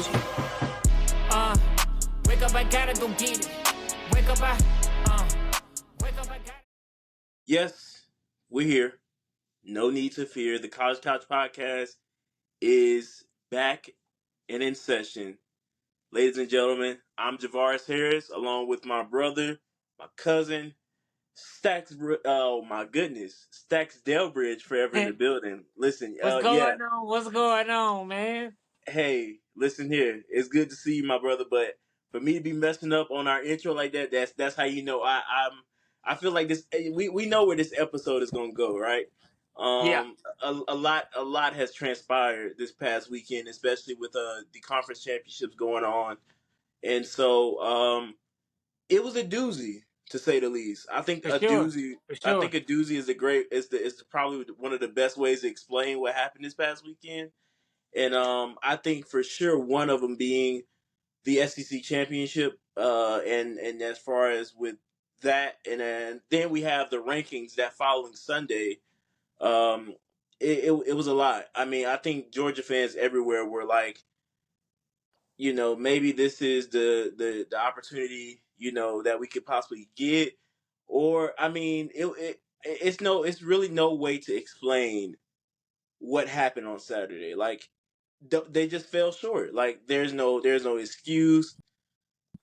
told you. Wake up, I gotta go get it. Wake up, wake up, I gotta. Yes, we're here. No need to fear. The College Couch Podcast is back and in session. Ladies and gentlemen, I'm Javaris Harris, along with my brother, my cousin, Stackz. Oh my goodness, Stackz Delbridge, forever in the building. Listen, What's yeah. going on? What's going on, man? Hey, listen here. It's good to see you, my brother. But for me to be messing up on our intro like that, that's how you know I feel like this. We know where this episode is gonna go, right? Yeah, A lot has transpired this past weekend, especially with the conference championships going on, and so it was a doozy to say the least. I think for a sure, doozy. for I sure. think a doozy is probably one of the best ways to explain what happened this past weekend. And I think for sure one of them being the SEC championship, and as far as with that, and then we have the rankings that following Sunday. Um, it was a lot. I mean, I think Georgia fans everywhere were like, maybe this is the opportunity, that we could possibly get, or I mean, it's really no way to explain what happened on Saturday. Like they just fell short. Like there's no excuse.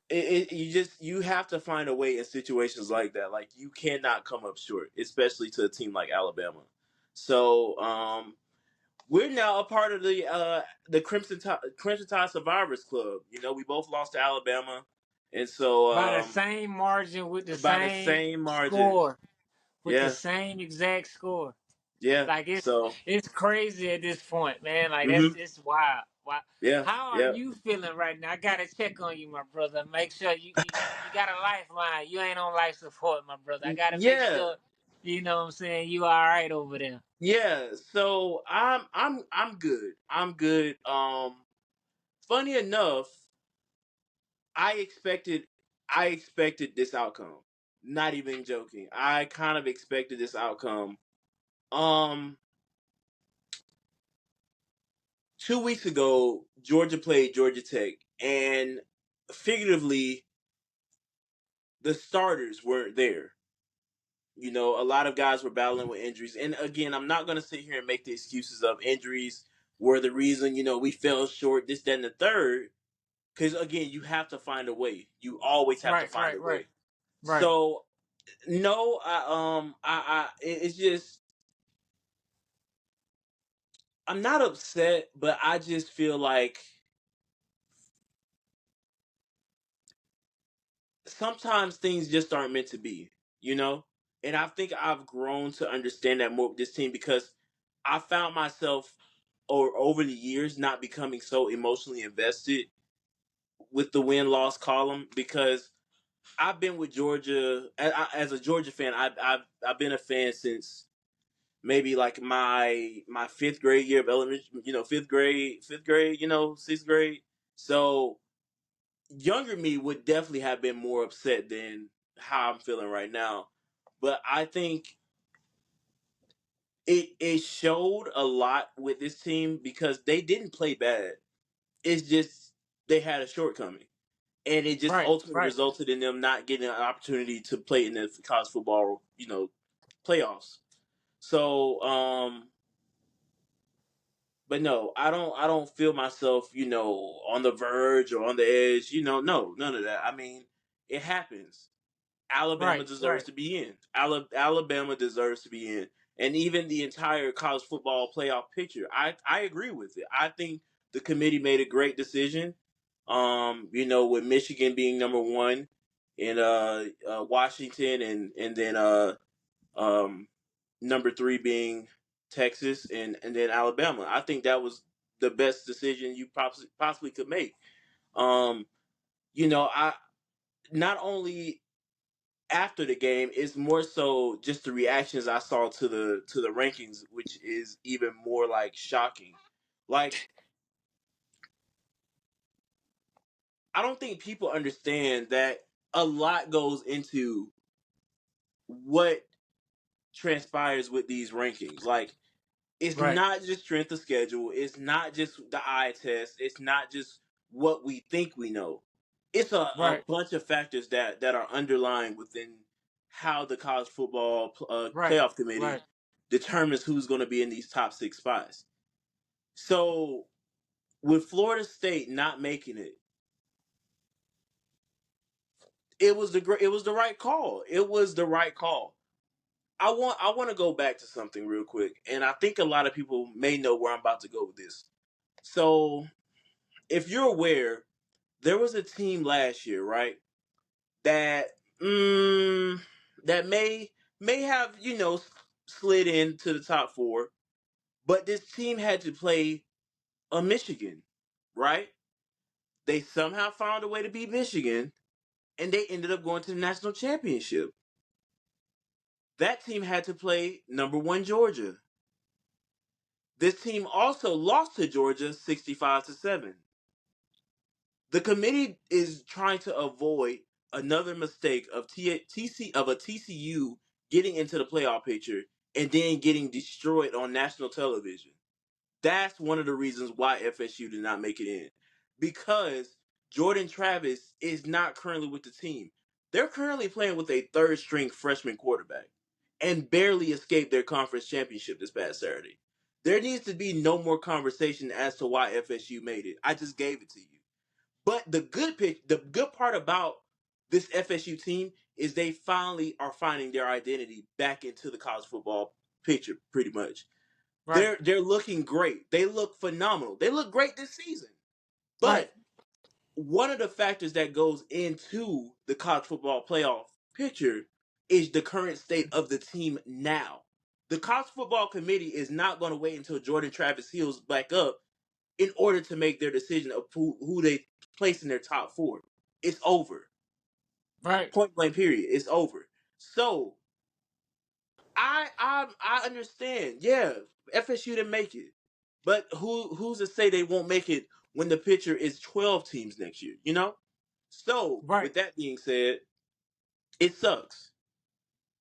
You have to find a way in situations like that. Like you cannot come up short, especially to a team like Alabama. So we're now a part of the Crimson Tide Survivors Club. We both lost to Alabama, and so By the same margin, with the by the same same margin. score, with the Yeah, same exact score. yeah. Like So it's crazy at this point, man. Like hmm it's wild. Wow. yeah, How are yeah, you feeling right now? I gotta check on you, my brother. Make sure you got a lifeline. You ain't on life support, my brother. I gotta make yeah. sure you know what I'm saying you all right over there. Yeah, so I'm good. I'm good. Funny enough, I expected I expected this outcome. Not even joking. I kind of expected this outcome. Um 2 weeks ago, Georgia played Georgia Tech, and figuratively the starters weren't there. A lot of guys were battling with injuries. And again, I'm not going to sit here and make the excuses of injuries were the reason, we fell short, this, that, and the third. Because again, you have to find a way. You always have to Right, find right, a right, way. right. So no, it's just I'm not upset, but I just feel like sometimes things just aren't meant to be, you know. And I think I've grown to understand that more with this team because I found myself or over the years not becoming so emotionally invested with the win loss column because I've been with Georgia as a Georgia fan. I've been a fan since maybe like my fifth grade year of elementary, fifth grade, sixth grade. So younger me would definitely have been more upset than how I'm feeling right now. But I think it showed a lot with this team because they didn't play bad. It's just they had a shortcoming. And it just Right, ultimately right. resulted in them not getting an opportunity to play in the college football, playoffs. So, but no, I don't feel myself, on the verge or on the edge, no, none of that. I mean, it happens. Alabama Right, deserves right. to be in. Alabama deserves to be in. And even the entire college football playoff picture, I agree with it. I think the committee made a great decision. With Michigan being number one in Washington and then um number three being Texas and then Alabama. I think that was the best decision you possibly could make. Um, I not only after the game, it's more so just the reactions I saw to the rankings, which is even more like shocking. Like I don't think people understand that a lot goes into what transpires with these rankings. Like it's Right. not just strength of schedule. It's not just the eye test. It's not just what we think we know. It's a Right. bunch of factors that are underlying within how the college football Right. playoff committee Right. determines who's going to be in these top 6 spots. So with Florida State not making it, it was the right call. It was the right call. I want to go back to something real quick, and I think a lot of people may know where I'm about to go with this. So if you're aware, there was a team last year, right? That that may have slid into the top 4, but this team had to play a Michigan, right? They somehow found a way to beat Michigan, and they ended up going to the national championship. That team had to play number 1 Georgia. This team also lost to Georgia 65-7. The committee is trying to avoid another mistake of a TCU getting into the playoff picture and then getting destroyed on national television. That's one of the reasons why FSU did not make it in. Because Jordan Travis is not currently with the team. They're currently playing with a third string freshman quarterback and barely escaped their conference championship this past Saturday. There needs to be no more conversation as to why FSU made it. I just gave it to you. But the good part about this FSU team is they finally are finding their identity back into the college football picture, pretty much. Right. They're looking great. They look phenomenal. They look great this season. Right. But one of the factors that goes into the college football playoff picture is the current state of the team now. The college football committee is not going to wait until Jordan Travis heals back up in order to make their decision of who they place in their top 4. It's over. Right. Point blank period. It's over. So I understand. Yeah, FSU didn't make it. But who's to say they won't make it when the picture is 12 teams next year, you know? So, Right. with that being said, it sucks.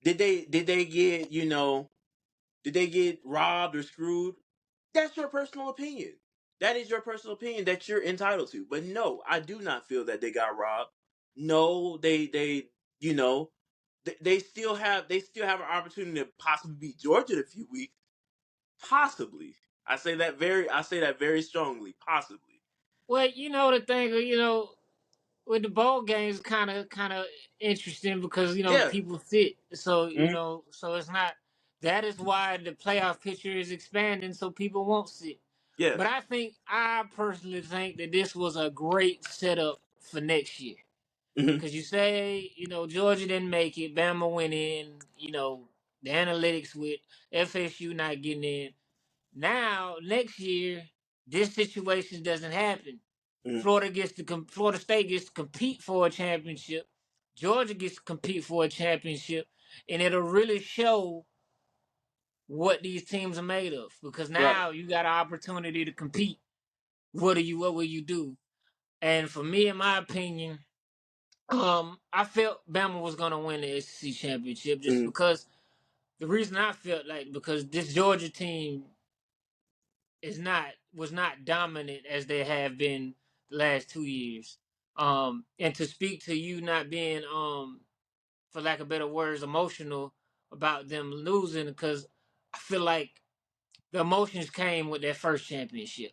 Did they get, did they get robbed or screwed? That's your personal opinion. That is your personal opinion that you're entitled to. But no, I do not feel that they got robbed. No, you know, they still have an opportunity to possibly beat Georgia in a few weeks. Possibly. I say that very strongly. Possibly. Well, the thing, with the bowl games, kind of interesting because Yeah. people sit, so Mhm. so it's not. That is why the playoff picture is expanding, so people won't sit. Yeah. But I personally think that this was a great setup for next year. Hmm. Because you say, Georgia didn't make it, Bama went in, the analytics with FSU not getting in. Now, next year, this situation doesn't happen. Hmm. Florida State gets to compete for a championship. Georgia gets to compete for a championship, and it'll really show what these teams are made of. Because Right. now you got an opportunity to compete. What will you do? And for me, in my opinion, I felt Bama was gonna win the SEC championship just Hmm. because the reason I felt like because this Georgia team was not dominant as they have been the last 2 years. And to speak to you not being for lack of better words emotional about them losing because I feel like the emotions came with their first championship.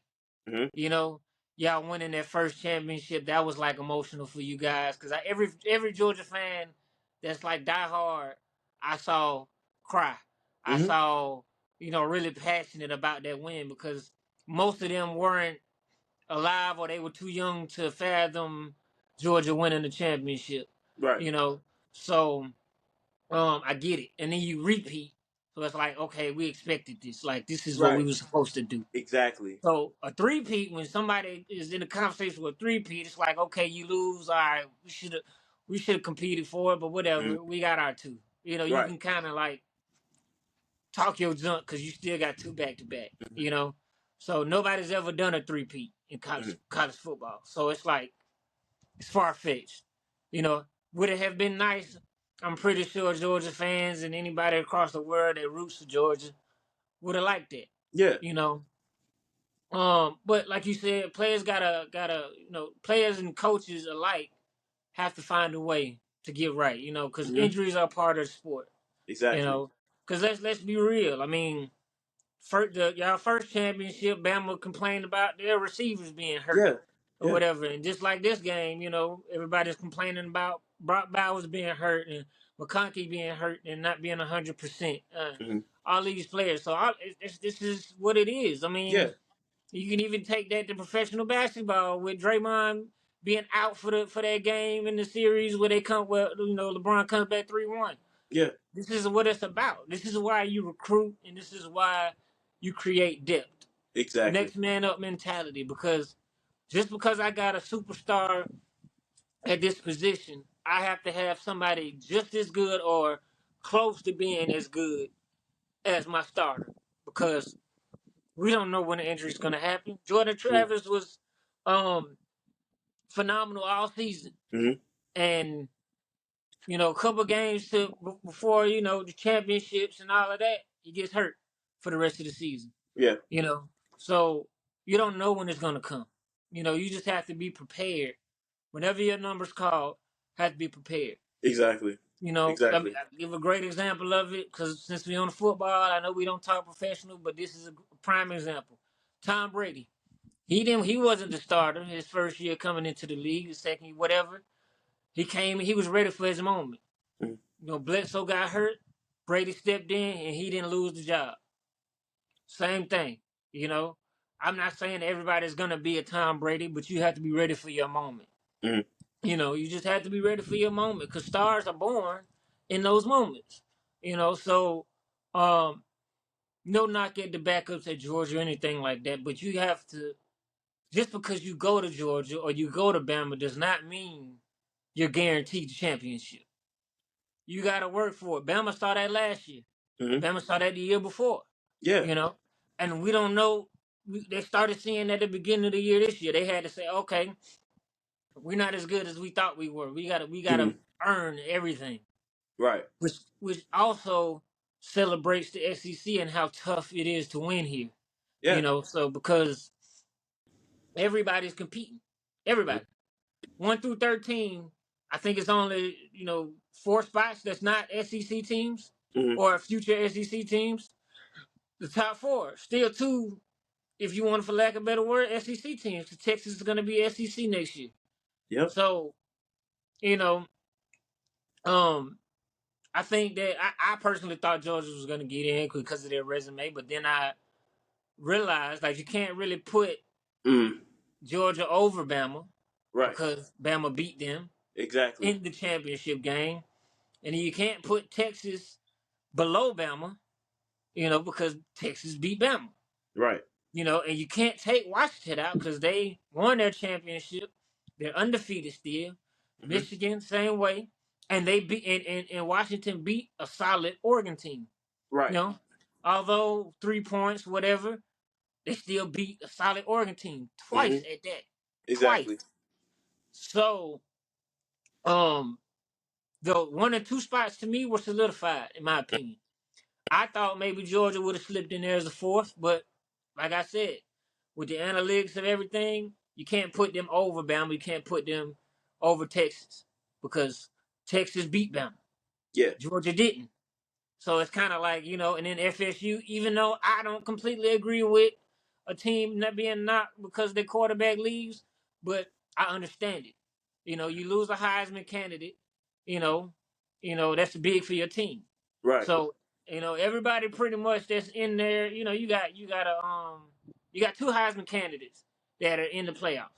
Hmm. You know, y'all winning that first championship, that was like emotional for you guys. Cause every Georgia fan that's like diehard, I saw cry. I Hmm. saw, really passionate about that win because most of them weren't alive or they were too young to fathom Georgia winning the championship. Right. You know, so I get it. And then you repeat. So it's like, okay, we expected this. Like this is what we Right. were supposed to do. Exactly. So a three-peat, when somebody is in a conversation with a three-peat, it's like, okay, you lose. All right, we should have competed for it, but Hmm. whatever. We got our two. You Right. can kind of like talk your junk because you still got two back to back. So nobody's ever done a three-peat in Hmm. college football. So it's like it's far fetched. You know, would it have been nice? I'm pretty sure Georgia fans and anybody across the world that roots for Georgia would have liked that. Yeah. You know, But like you said, players gotta players and coaches alike have to find a way to get right. Because Hmm. injuries are part of the sport. You Exactly. know, because let's be real. I mean, y'all first championship, Bama complained about their receivers being hurt Yeah. or Yeah. whatever, and just like this game, everybody's complaining about Brock Bowers being hurt and McConkey being hurt and not being 100%. Hmm. All these players, so this is what it is. I mean, Yeah. you can even take that to professional basketball with Draymond being out for that game in the series where they come where LeBron comes back 3-1. Yeah. This is what it's about. This is why you recruit, and this is why you create depth. Exactly. Next man up mentality. Because just because I got a superstar at this position, I have to have somebody just as good or close to being as good as my starter. Because we don't know when the injury is going to happen. Jordan Travis was phenomenal all season, Mm-hmm. and a couple games before the championships and all of that, he gets hurt for the rest of the season. Yeah. So you don't know when it's gonna come. You just have to be prepared. Whenever your number's called, have to be prepared. Exactly. Let me Exactly. I'll give a great example of it because since we're on the football, I know we don't talk professional, but this is a prime example. Tom Brady. He wasn't the starter his first year coming into the league, his second year, whatever. He was ready for his moment. Mm-hmm. Bledsoe got hurt. Brady stepped in and he didn't lose the job. Same thing. You know, I'm not saying everybody's gonna be a Tom Brady, but you have to be ready for your moment. Mm-hmm. You just have to be ready for your moment because stars are born in those moments. So um, no knock at the backups at Georgia or anything like that, but you have to just because you go to Georgia or you go to Bama does not mean you're guaranteed the championship. You got to work for it. Bama saw that last year. Mm-hmm. Bama saw that the year before. Yeah. You know, and we don't know. They started seeing that at the beginning of the year this year. They had to say, okay, we're not as good as we thought we were. We gotta Mm-hmm. earn everything, Right. which also celebrates the SEC and how tough it is to win here. Yeah. So because everybody's competing, Mm-hmm. everybody 1 through 13. I think it's only 4 spots that's not SEC teams Mm-hmm. or future SEC teams. The top four, still two, if you want, for lack of a better word, SEC teams. Because Texas is going to be SEC next year. Yep. So, you know, um, I think that I personally thought Georgia was going to get in because of their resume, but then I realized like you can't really put Mm. Georgia over Bama Right. because Bama beat them Exactly. in the championship game, and then you can't put Texas below Bama, because Texas beat Bama. Right. And you can't take Washington out because they won their championship. They're undefeated still. Mm-hmm. Michigan, same way. And they beat and Washington beat a solid Oregon team. You Right. know, although 3 points, whatever, they still beat a solid Oregon team twice Mm-hmm. at that. Twice. Exactly. So, um, the 1 and 2 spots to me were solidified, in my opinion. I thought maybe Georgia would have slipped in there as a fourth, but like I said, with the analytics of everything, you can't put them over Bama. You can't put them over Texas because Texas beat Bama. Yeah. Georgia didn't. So it's kind of like, and then FSU, even though I don't completely agree with a team not being knocked because their quarterback leaves, but I understand it. You lose a Heisman candidate, you know, that's big for your team. Right. So, everybody pretty much that's in there, you got two Heisman candidates that are in the playoffs.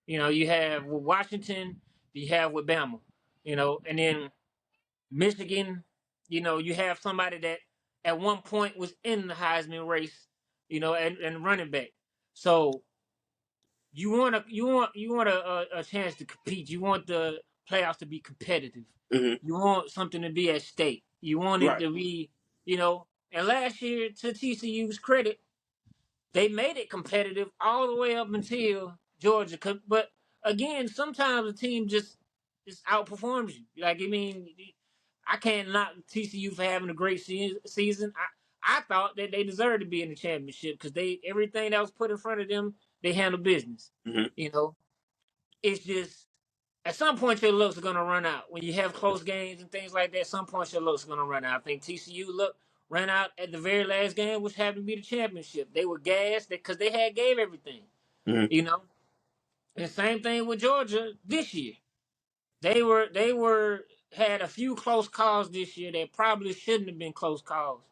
You have with Washington, you have with Bama, and then Michigan, you have somebody that at one point was in the Heisman race, and running back. So you want a chance to compete. You want the playoffs to be competitive. Mm-hmm. You want something to be at stake. You want it Right. to be, And last year, to TCU's credit, they made it competitive all the way up until Georgia. But again, sometimes a team just outperforms you. Like I mean, I can't knock TCU for having a great season. I thought that they deserved to be in the championship because everything that was put in front of them, they handled business. Mm-hmm. You know, it's just at some point your looks are gonna run out when you have close games and things like that. At some point your looks are gonna run out. I think TCU ran out at the very last game, which happened to be the championship. They were gassed because they had gave everything. Mm-hmm. You know, and same thing with Georgia this year. They were had a few close calls this year that probably shouldn't have been close calls,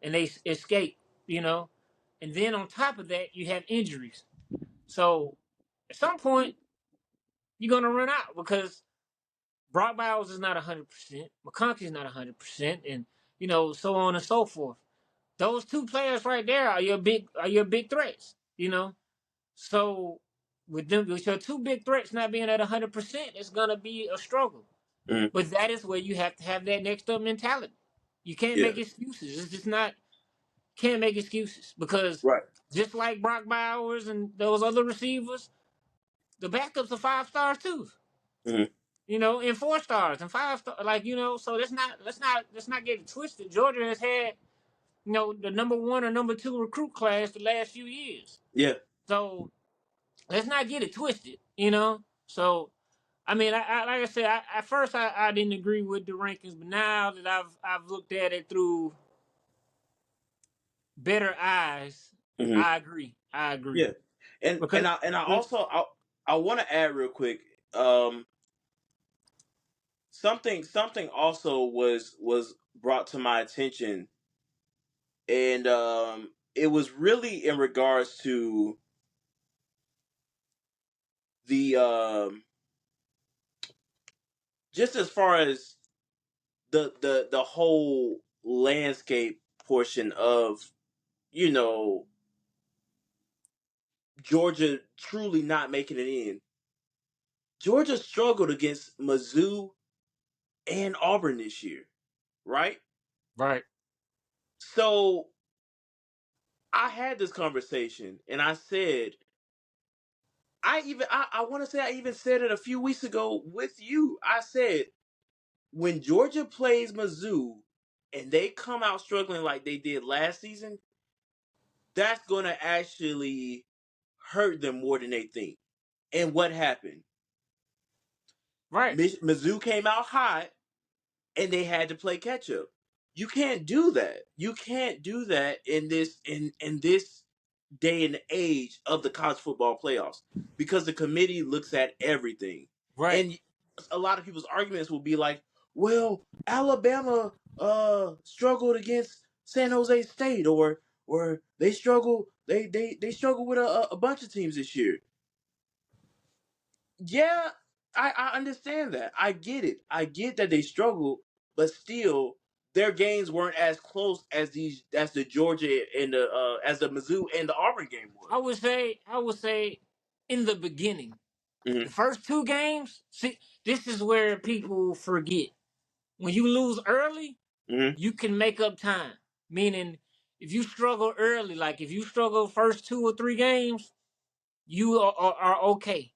and they escaped. You know, and then on top of that, you have injuries. So at some point, you're gonna run out because Brock Bowers is not 100%, McConkey's not 100%, and so on and so forth. Those two players right there are your big threats. So with your two big threats not being at 100%, it's gonna be a struggle. Mm-hmm. But that is where you have to have that next up mentality. You can't Yeah. make excuses. It's just not can't make excuses because Right. just like Brock Bowers and those other receivers, the backups are 5 stars too. Mm-hmm. And 4 stars and 5 stars. So let's not get it twisted. Georgia has had, the number one or number two recruit class the last few years. Yeah. So let's not get it twisted. So I mean, like I said, at first I didn't agree with the rankings, but now that I've looked at it through better eyes, Mm-hmm. I agree. I agree Yeah. And because and I also I want to add real quick. Um, something also was brought to my attention, and it was really in regards to the just as far as the whole landscape portion of you know Georgia truly not making it in. Georgia struggled against Mizzou and Auburn this year, right? right, So I had this conversation and I said, I want to say I even said it a few weeks ago with you. I said, when Georgia plays Mizzou and they come out struggling like they did last season, that's going to actually hurt them more than they think. And what happened? right, Mizzou came out hot and they had to play catch up. You can't do that. You can't do that in this day and age of the college football playoffs because the committee looks at everything. right. And a lot of people's arguments will be like, "Well, Alabama struggled against San Jose State or they struggle with a bunch of teams this year." Yeah, I understand that. I get it. I get that they struggled, but still, their games weren't as close as the Georgia and the as the Mizzou and the Auburn game I was. would say in the beginning, Mm-hmm. the first two games. See, this is where people forget. When you lose early, Mm-hmm. you can make up time. Meaning, if you struggle early, like if you struggle first 2 or 3 games, you are okay.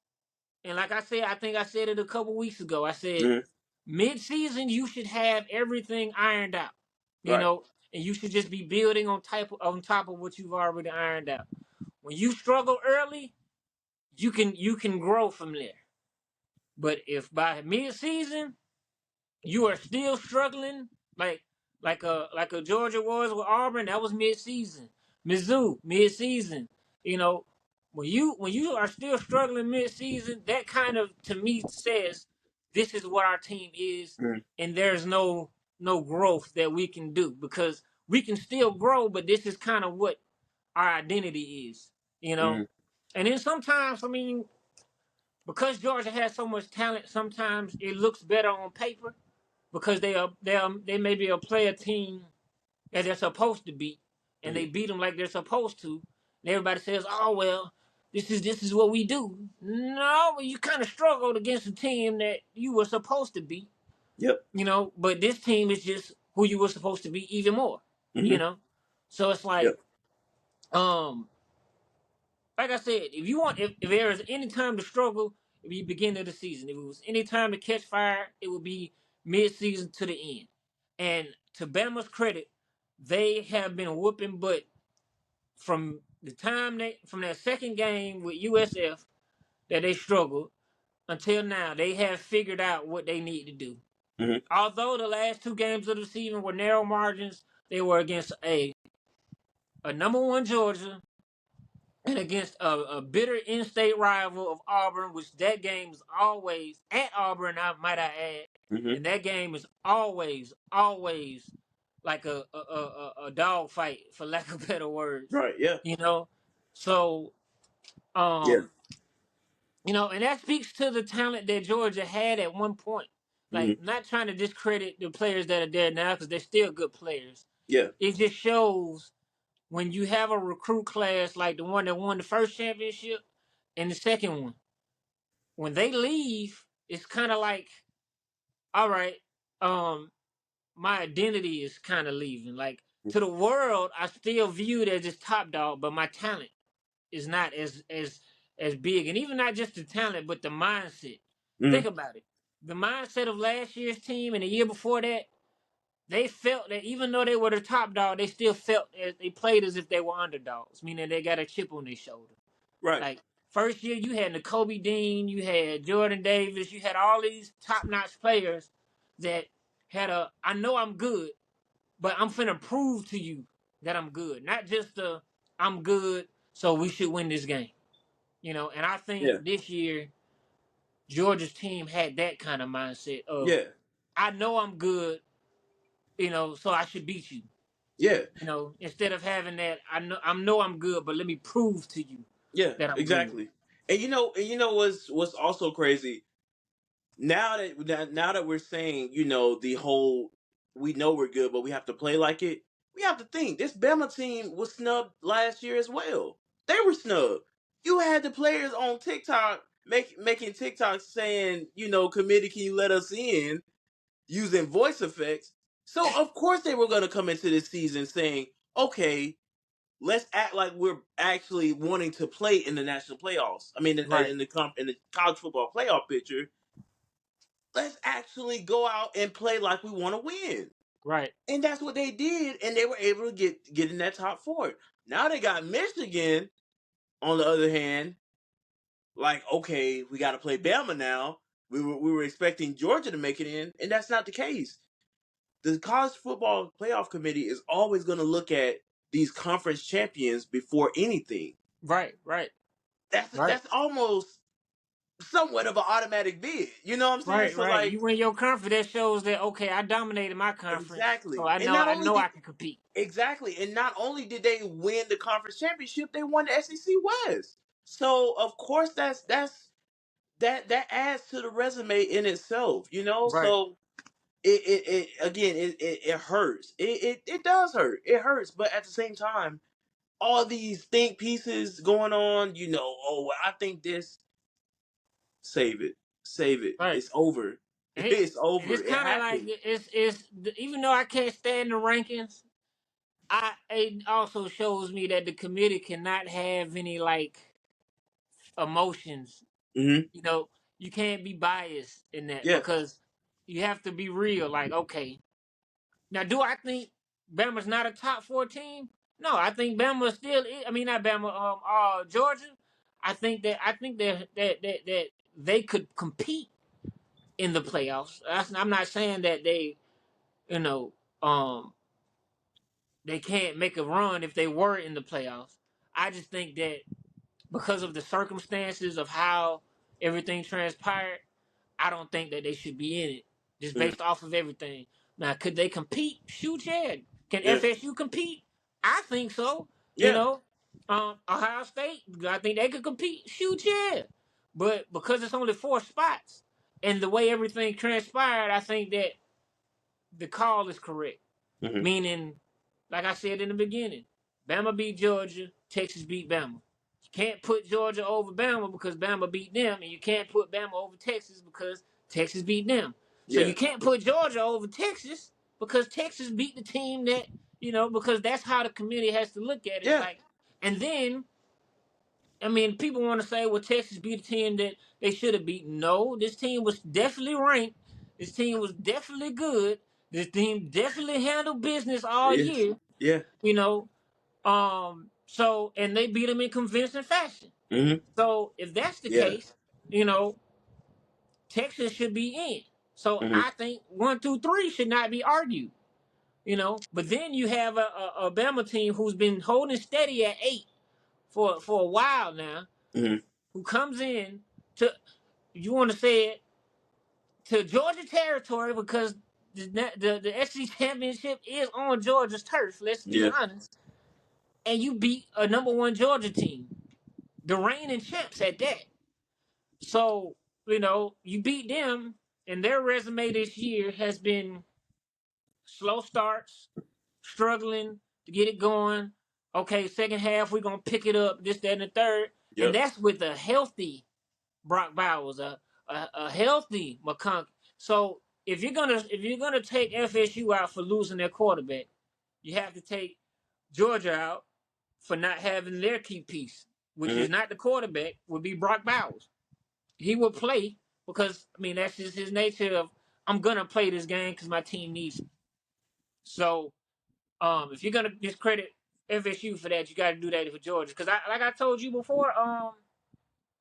And like I said, I think I said it a couple weeks ago. I said Mm-hmm. mid-season you should have everything ironed out, you Right. know, and you should just be building on top of what you've already ironed out. When you struggle early, you can grow from there. But if by mid-season you are still struggling, like a Georgia was with Auburn, that was mid-season. Mizzou, mid-season. You know, when you are still struggling mid-season, that kind of to me says this is what our team is, Mm-hmm. and there's no growth that we can do because we can still grow, but this is kind of what our identity is. You know, Mm-hmm. and then sometimes, I mean, because Georgia has so much talent, sometimes it looks better on paper because they maybe play a team that they're supposed to beat, and Mm-hmm. they beat them like they're supposed to, and everybody says, "Oh well, this is what we do." No, you kind of struggled against a team that you were supposed to beat, Yep. but this team is just who you were supposed to be even more, you Mm-hmm. know. So it's like, Yep. um, like I said, if there is any time to struggle, it would be beginning of the season. If it was any time to catch fire, it would be mid season to the end. And to Bama's credit, they have been whooping butt from the time from that second game with USF that they struggled until now. They have figured out what they need to do. Hmm. Although the last two games of the season were narrow margins, they were against a number one Georgia and against a bitter in-state rival of Auburn, which that game is always at Auburn. I add, Hmm. and that game is always like a dog fight, for lack of better words. Right. Yeah. You know, so Yeah. um, and that speaks to the talent that Georgia had at one point. Hmm. Like, not trying to discredit the players that are there now because they're still good players. Yeah. It just shows when you have a recruit class like the one that won the first championship and the second one, when they leave, it's kind of like, all right, um, my identity is kind of leaving. Like, to the world, I still view it as this top dog, but my talent is not as big, and even not just the talent, but the mindset. Hmm. Think about it. The mindset of last year's team and the year before that, they felt that even though they were the top dog, they still felt as they played as if they were underdogs, meaning they got a chip on their shoulder. Right. Like, first year, you had N'Kobe Dean, you had Jordan Davis, you had all these top-notch players that had I know I'm good, but I'm finna prove to you that I'm good. Not just I'm good, so we should win this game. And I Yeah. think this year, Georgia's team had that kind of mindset of, Yeah. I know I'm good, so I should beat you. Yeah. Instead of having that, I know I'm good, but let me prove to you Yeah. that I'm good. Exactly. And what's also crazy now that we're saying, the whole, we know we're good, but we have to play like it. We have to think this Bama team was snubbed last year as well. They were snubbed. You had the players on TikTok making TikToks saying, committee, can you let us in, using voice effects. So of course they were going to come into this season saying, okay, let's act like we're actually wanting to play in the national playoffs. I mean, Right, in the college football playoff picture, let's actually go out and play like we want to win. right, And that's what they did, and they were able to get in that top four. Now they got Michigan, on the other hand, like, okay, we got to play Bama now. We were expecting Georgia to make it in, and that's not the case. The college football playoff committee is always going to look at these conference champions before anything. right, right, right, That's almost somewhat of an automatic bid. You know what I'm saying? right, So right. like, You win your conference, that shows that, okay, I dominated my conference, so exactly. I And know not I only know did I can compete. Exactly. And not only did they win the conference championship, they won the SEC West. So of course that adds to the resume in itself. Right, So it again it hurts. It does hurt. It hurts. But at the same time, all these think pieces going on, oh, well, I think this, save it. Save it. right. It's over. And, it, It's and over. it's It kind of like happened. even though I can't stand the rankings, it also shows me that the committee cannot have any like emotions. Hmm. You know, you can't be biased in that Yeah. because you have to be real. Like, okay, now do I think Bama's not a top four team? No, I think Bama still. I mean, not Bama. Georgia. I think that they could compete in the playoffs. I'm not saying that you know, um, they can't make a run if they were in the playoffs. I just think that because of the circumstances of how everything transpired, I don't think that they should be in it just Hmm. based off of everything. Now, could they compete? Shoot, yeah. Can Yeah. FSU compete? I think so. You Yeah. know, Ohio State, I think they could compete. Shoot, yeah. But because it's only four spots and the way everything transpired, I think that the call is correct. Hmm. Meaning, like I said in the beginning, Bama beat Georgia, Texas beat Bama. You can't put Georgia over Bama because Bama beat them, and you can't put Bama over Texas because Texas beat them. So Yeah. you can't put Georgia over Texas because Texas beat the team because that's how the committee has to look at it. It's Yeah. like, and then, I mean, people want to say, well, Texas beat a team that they should have beaten. No, this team was definitely ranked. This team was definitely good. This team definitely handled business all Yeah. year. Yeah. You know, so and they beat them in convincing fashion. Mm-hmm. So if that's the Yeah. case, you know, Texas should be in. So Mm-hmm. I think 1, 2, 3 should not be argued. You know, but then you have a Bama team who's been holding steady at 8 for a while now, Mm-hmm. who comes in to, you want to say it, to Georgia territory, because the SEC championship is on Georgia's turf. Let's be Yeah. honest. And you beat a #1 Georgia team, the reigning champs at that. So you beat them, and their resume this year has been slow starts, struggling to get it going. Okay, second half we're gonna pick it up. This, that, and the third, and Yep. that's with a healthy Brock Bowers, a healthy McConkey. So if you're gonna take FSU out for losing their quarterback, you have to take Georgia out for not having their key piece, which Mm-hmm. is not the quarterback, would be Brock Bowers. He will play because that's just his nature of, I'm gonna play this game because my team needs me. So if you're gonna discredit FSU for that, you got to do that for Georgia. Because like I told you before,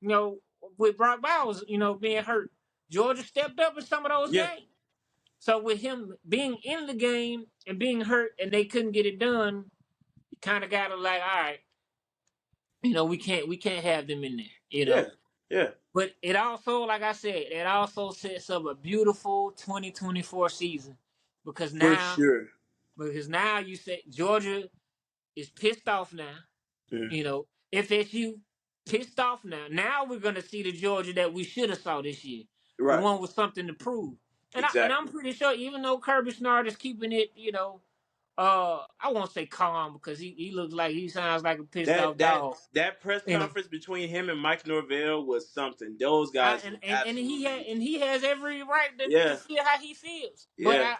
you know, with Brock Bowers, being hurt, Georgia stepped up in some of those Yeah. games. So with him being in the game and being hurt, and they couldn't get it done, you kind of got to, like, all right, we can't have them in there. Yeah. Yeah. But it also, like I said, it also sets up a beautiful 2024 season, because For now sure. you say Georgia is pissed off now. Mm-hmm. FSU pissed off now. Now we're gonna see the Georgia that we should have saw this year, the Right. one with something to prove. And I'm Exactly. pretty sure, even though Kirby Smart is keeping it, I won't say calm, because he looks like, he sounds like a pissed off That that dog. that press You know, conference between him and Mike Norvell was something. Those I, guys and look and absolutely. and he has every right to Yeah. feel how he feels. But Yeah.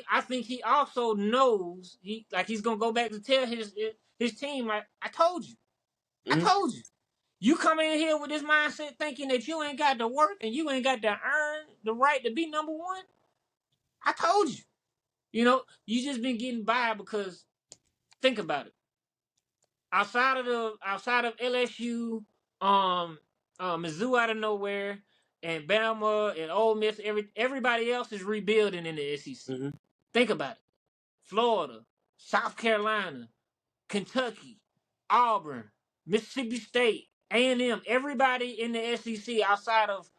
I think he also knows, he's gonna go back to tell his team, like, I told you. I Mm-hmm. told you. You come in here with this mindset thinking that you ain't got to work and you ain't got to earn the right to be #1. I told you. You just been getting by because, think about it. Outside of LSU, Mizzou out of nowhere, and Bama and Ole Miss, everybody else is rebuilding in the SEC. Mm-hmm. Think about it. Florida, South Carolina, Kentucky, Auburn, Mississippi State, A&M, everybody in the SEC outside of,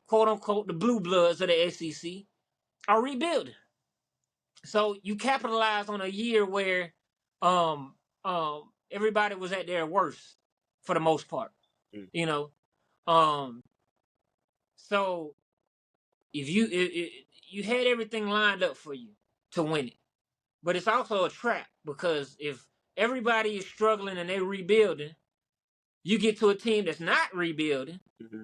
quote unquote, the blue bloods of the SEC are rebuilding. So you capitalize on a year where um everybody was at their worst for the most part. Mm-hmm. You know. Um so if you had everything lined up for you to win it. But it's also a trap, because if everybody is struggling and they're rebuilding, you get to a team that's not rebuilding, Mm-hmm.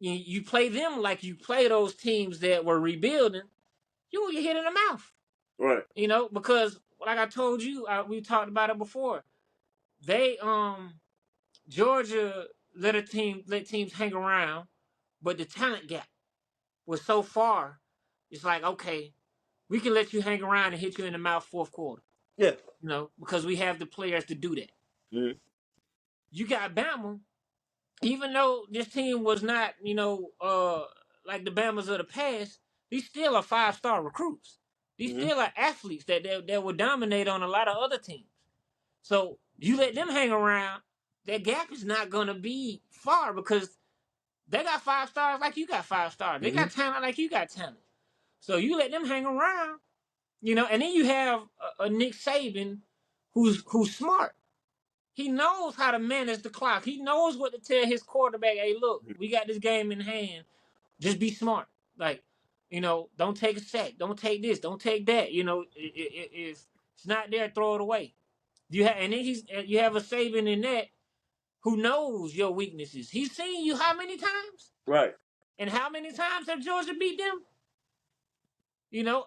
you play them like you play those teams that were rebuilding, you will get hit in the mouth. Right. Because like I told you, we talked about it before. They Georgia let teams hang around, but the talent gap was so far. It's like, okay, we can let you hang around and hit you in the mouth fourth quarter. Yeah. Because we have the players to do that. Mm-hmm. You got Bama, even though this team was not, like the Bamas of the past, these still are 5-star recruits. These Mm-hmm. still are athletes that will dominate on a lot of other teams. So you let them hang around, that gap is not gonna be far, because they got 5 stars like you got 5 stars. They Mm-hmm. got talent like you got talent. So you let them hang around, and then you have a Nick Saban who's smart. He knows how to manage the clock. He knows what to tell his quarterback. Hey, look, we got this game in hand. Just be smart. Like, don't take a sack. Don't take this. Don't take that. If it's not there, throw it away. And then you have a Saban in that who knows your weaknesses. He's seen you how many times? Right. And how many times have Georgia beat them?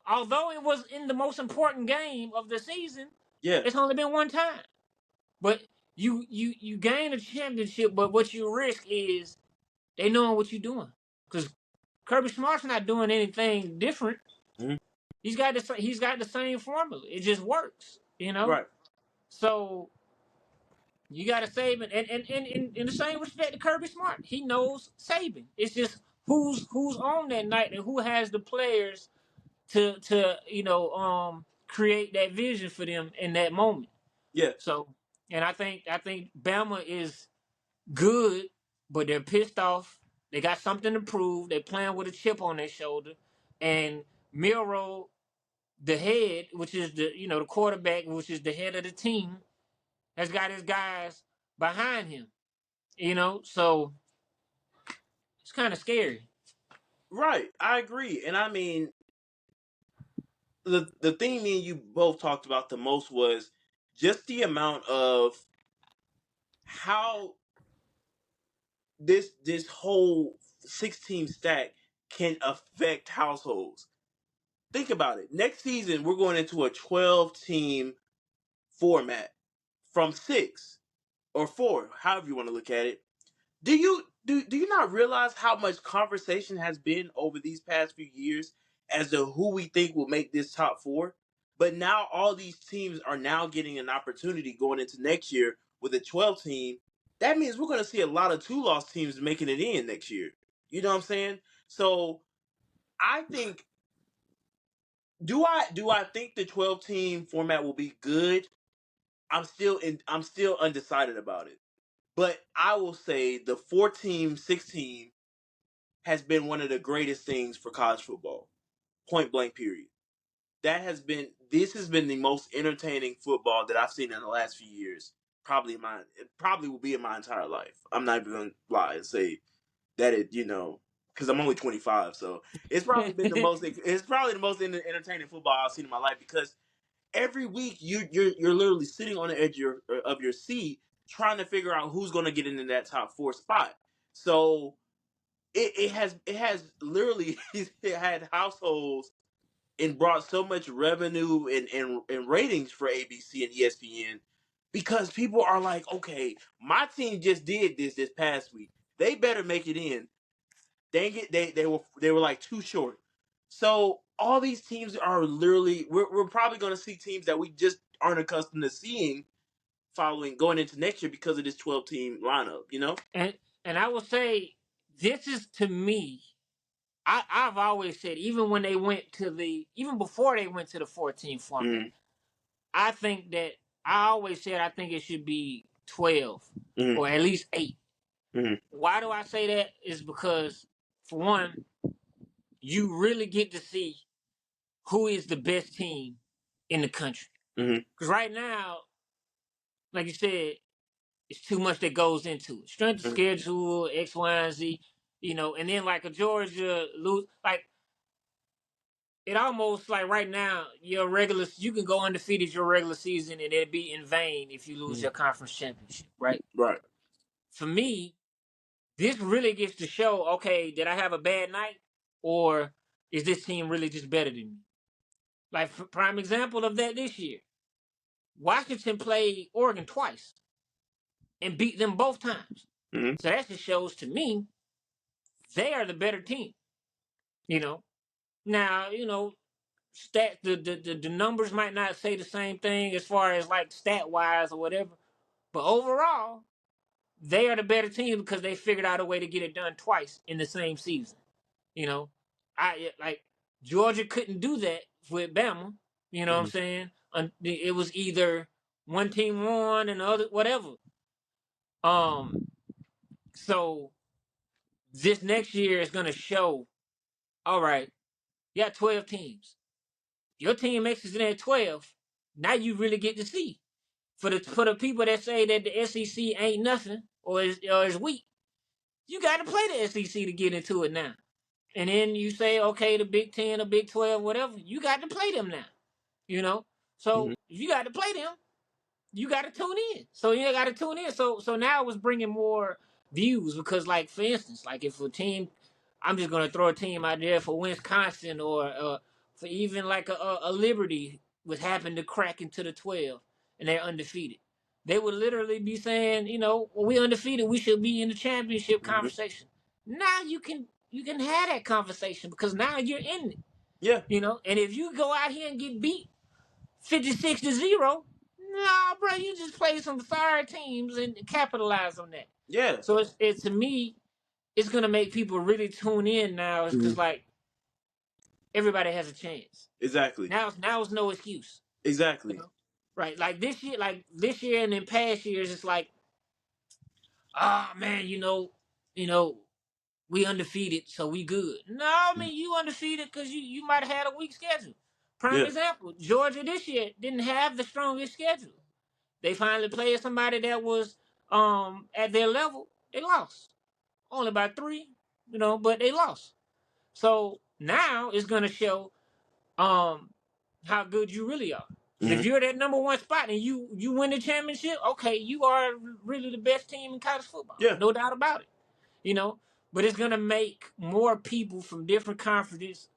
Although it was in the most important game of the season, Yeah. it's only been one time. But you gain a championship, but what you risk is they knowing what you're doing. Because Kirby Smart's not doing anything different. Mm-hmm. He's got the same formula. It just works, you know. Right. So you got to Saban, and in the same respect to Kirby Smart, he knows Saban. It's just who's on that night and who has the players to create that vision for them in that moment. Yeah. So, and I think Bama is good, but they're pissed off. They got something to prove. They're playing with a chip on their shoulder, and Milroe, the head, which is the quarterback, which is the head of the team, has got his guys behind him. So it's kind of scary. Right. I agree. And I mean, the thing me and you both talked about the most was just the amount of how this whole 6 team stack can affect households. Think about it. Next season, we're going into a 12-team format from 6 or 4, however you want to look at it. Do you not realize how much conversation has been over these past few years as to who we think will make this top 4? But now all these teams are now getting an opportunity going into next year with a 12 team. That means we're going to see a lot of 2-loss teams making it in next year. You know what I'm saying? So I think do I think the 12-team format will be good? I'm still undecided about it. But I will say the 4-team, 6-team has been one of the greatest things for college football. Point blank period. This has been the most entertaining football that I've seen in the last few years. It probably will be in my entire life. I'm not even gonna lie and say that because I'm only 25, so it's probably the most entertaining football I've seen in my life because every week you're literally sitting on the edge of your seat trying to figure out who's going to get into that top 4 spot. So it has literally it had households and brought so much revenue and ratings for ABC and ESPN because people are like, okay, my team just did this past week. They better make it in. Dang it, they were like too short. So all these teams are literally we're probably going to see teams that we just aren't accustomed to seeing following going into next year because of this 12-team lineup. and I will say this is to me. I've always said even before they went to the 14 format, Mm-hmm. I think that I always said I think it should be 12 Mm-hmm. or at least 8. Mm-hmm. Why do I say that? Is because for one, you really get to see who is the best team in the country. Mm-hmm. Because right now, like you said, it's too much that goes into it. Strength of schedule, X, Y, and Z, and then like a Georgia lose, like it almost like right now, you can go undefeated your regular season and it'd be in vain if you lose Mm-hmm. your conference championship, right? Right. For me, this really gets to show, okay, did I have a bad night? Or is this team really just better than me? Like, prime example of that this year. Washington played Oregon twice and beat them both times. Mm-hmm. So that just shows to me they are the better team. You know. Now, the numbers might not say the same thing as far as like stat wise or whatever, but overall, they are the better team because they figured out a way to get it done twice in the same season. You know, like Georgia couldn't do that with Bama. You know what I'm Mm-hmm. saying? It was either one team won and the other whatever. Um, so this next year is gonna show. All right, you got 12 teams. Your team makes it in at 12. Now you really get to see. For the people that say that the SEC ain't nothing or is weak, you got to play the SEC to get into it now. And then you say, okay, the Big 10 or Big 12, whatever, you got to play them now. You know, Mm-hmm. so if you got to play them, you got to tune in. So you got to tune in. So now it's bringing more views because, like, for instance, like if a team, I'm just gonna throw a team out there for Wisconsin or for even like a Liberty would happen to crack into the 12 and they're undefeated. They would literally be saying, well, we undefeated, we should be in the championship Mm-hmm. conversation. Now you can have that conversation because now you're in it. Yeah, And if you go out here and get beat 56-0, nah, bro, you just play some sorry teams and capitalize on that. yeah. So it's to me, it's gonna make people really tune in now. It's Hmm. because like everybody has a chance. Exactly, Now it's no excuse. You exactly. know, right? Like this year and in past years, it's like, ah man, we undefeated, so we good. No, I Mhm. mean you undefeated because you might have had a weak schedule. Prime Yeah, example: Georgia this year didn't have the strongest schedule. They finally played somebody that was at their level. They lost only by 3, but they lost. So now it's gonna show um how good you really are. Because hmm, if you're that number one spot and you win the championship, okay, you are really the best team in college football, yeah. no doubt about it. You know, but it's gonna make more people from different conferences,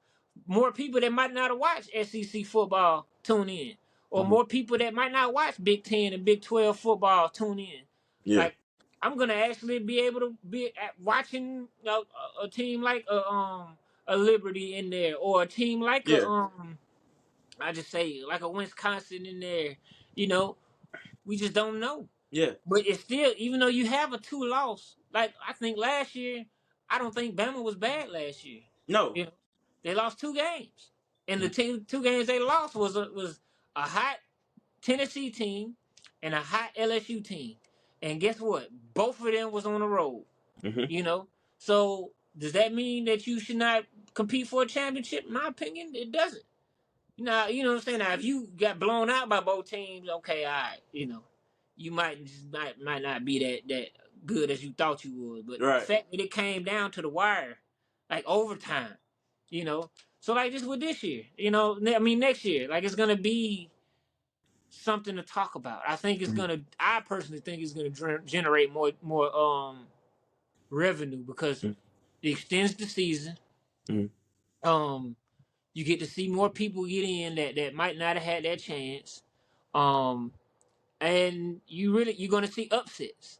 more people that might not have watched SEC football tune in, or Hmm. more people that might not watch Big 10 and Big 12 football tune in. Yeah, Like I'm gonna actually be able to be at watching a team like a Liberty in there, or a team like a yeah, I just say like a Wisconsin in there. You know, we just don't know. yeah. But it's still, even though you have a 2 loss, like I think last year, I don't think Bama was bad last year. No. You know, they lost 2 games, and the Mhm. two games they lost was a hot Tennessee team and a hot LSU team. And guess what? Both of them was on the road. Hmm. You know, so does that mean that you should not compete for a championship? In my opinion, it doesn't. You know what I'm saying? Now, if you got blown out by both teams, okay, all right, you might not be that good as you thought you would. But the Right. fact that it came down to the wire, like overtime, you know. So like just with this year, I mean next year, like it's gonna be something to talk about. I personally think it's gonna generate more revenue because it extends the season. Hmm. Um, You get to see more people get in that might not have had that chance. Um, and you're gonna see upsets.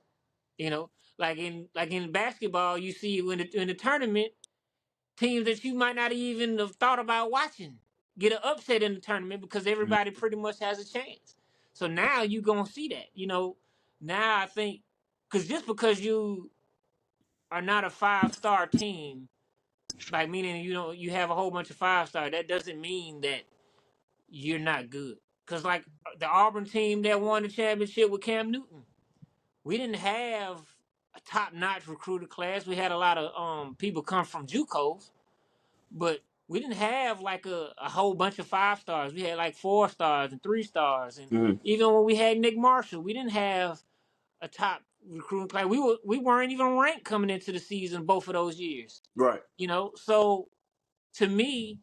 You know, like in basketball, you see when in the tournament, teams that you might not even have thought about watching get an upset in the tournament because everybody pretty much has a chance. So now you gonna see that. Now I think because you are not a 5-star team, like meaning you have a whole bunch of 5-star, that doesn't mean that you're not good. Cause like the Auburn team that won the championship with Cam Newton, we didn't have a top-notch recruiter class. We had a lot of people come from JUCOs, but we didn't have like a whole bunch of 5-stars. We had like 4 stars and 3 stars, and Hmm. even when we had Nick Marshall, we didn't have a top recruiting class. We weren't even ranked coming into the season both of those years. Right. So to me,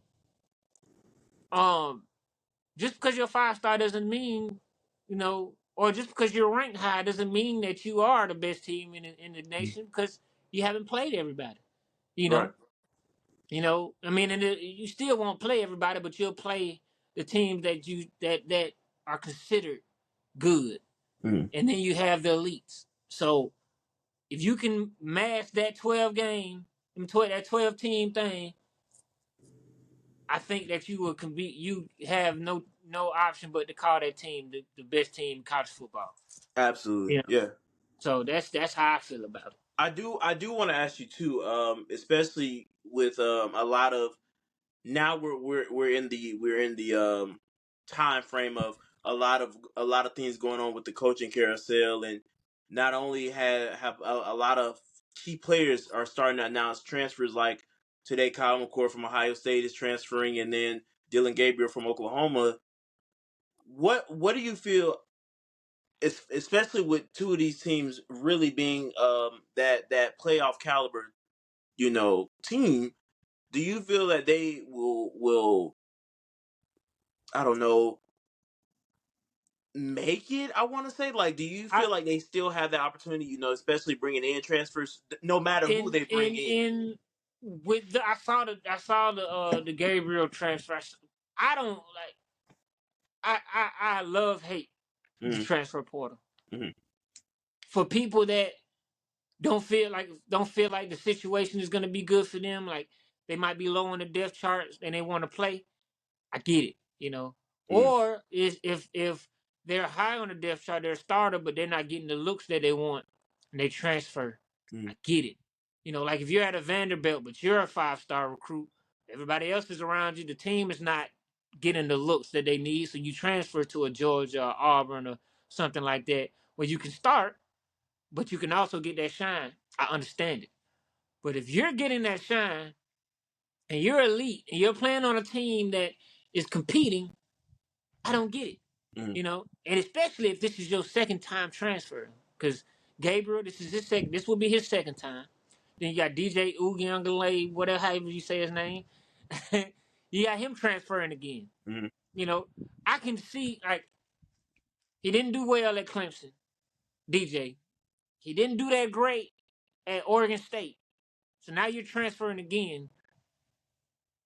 um, just because you're a 5-star doesn't mean, or just because you're ranked high doesn't mean that you are the best team in the nation because you haven't played everybody. You Right. know, I mean, you still won't play everybody, but you'll play the teams that are considered good, Hmm. and then you have the elites. So if you can mash that 12 team thing, I think that you will compete. You have no option but to call that team the best team in college football. Absolutely. You know, Yeah. so that's how I feel about it. I do want to ask you too, especially with a lot of now we're in the time frame of a lot of things going on with the coaching carousel, and not only have a lot of key players are starting to announce transfers, like today Kyle McCord from Ohio State is transferring, and then Dylan Gabriel from Oklahoma. What do you feel, especially with two of these teams really being that playoff caliber, team? Do you feel that they will I don't know, make it? I want to say, like, do you I feel like they still have that opportunity? Especially bringing in transfers, no matter who in they bring in in. in with the I saw the Gabriel transfer. I don't like I love hate the Mm-hmm. transfer portal Mm-hmm. for people that don't feel like the situation is gonna be good for them. Like they might be low on the depth charts and they want to play. I get it, Mm, Or is if they're high on the depth chart, they're a starter, but they're not getting the looks that they want, and they transfer. mm, I get it. Like if you're at a Vanderbilt, but you're a 5-star recruit, everybody else is around you. The team is not getting the looks that they need, so you transfer to a Georgia or Auburn or something like that, where you can start, but you can also get that shine. I understand it. But if you're getting that shine and you're elite and you're playing on a team that is competing, I don't get it. mm, And especially if this is your second time transferring, because Gabriel, this is his second. This will be his second time. Then you got DJ Uiagalelei, whatever however you say his name. You got him transferring again. mm, You know, I can see like he didn't do well at Clemson. DJ, he didn't do that great at Oregon State. So now you're transferring again.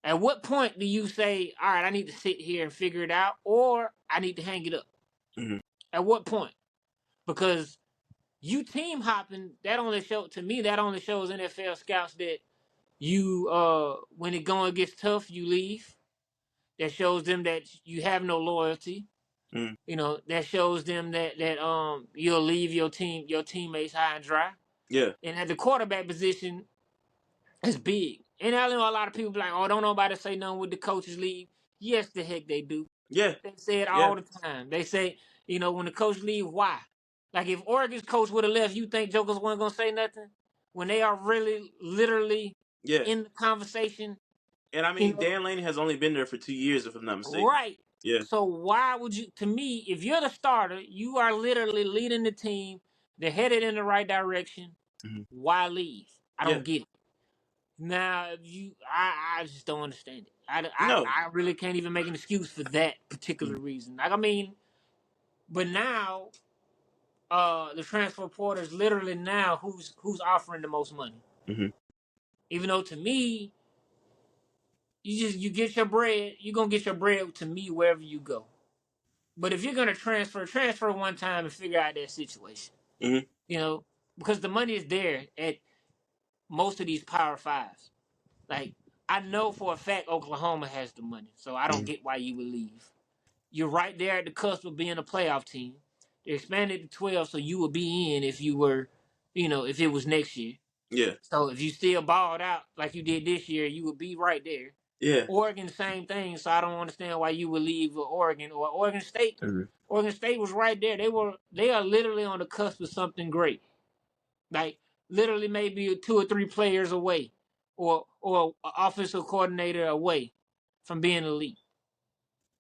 At what point do you say, all right, I need to sit here and figure it out, or I need to hang it up? mm, At what point? Because you team hopping, that only shows NFL scouts that you when it going gets tough, you leave. That shows them that you have no loyalty. mm. That shows them that you'll leave your teammates high and dry. Yeah, And at the quarterback position, it's big. And I know a lot of people be like, oh, don't nobody say nothing with the coaches leave. Yes, the heck they do. yeah, They say it yeah, all the time. They say, when the coach leave, why? Like if Oregon's coach would have left, you think Jokers weren't gonna say nothing when they are really, literally yeah. in the conversation. And I You mean, know, Dan Laney has only been there for 2 years, if I'm not mistaken. right? Yeah. So why would you? To me, if you're the starter, you are literally leading the team. They're headed in the right direction. Hmm. Why leave? I Yeah. don't get it. Now, I just don't understand it. No. I really can't even make an excuse for that Mm, particular reason. Like, I mean, but now, the transfer portal is literally now who's offering the most money. hmm. Even though to me, you get your bread, you're gonna get your bread to me wherever you go. But if you're gonna transfer one time and figure out that situation. Hmm. You know, because the money is there at most of these Power Fives. Like I know for a fact Oklahoma has the money, so I don't Hmm. get why you would leave. You're right there at the cusp of being a playoff team. They expanded to 12, so you would be in if you were, if it was next year. Yeah. So if you still balled out like you did this year, you would be right there. Yeah. Oregon, same thing. So I don't understand why you would leave Oregon or Oregon State. Hmm. Oregon State was right there. They are literally on the cusp of something great. Like literally maybe 2 or 3 players away, or an offensive coordinator away from being elite,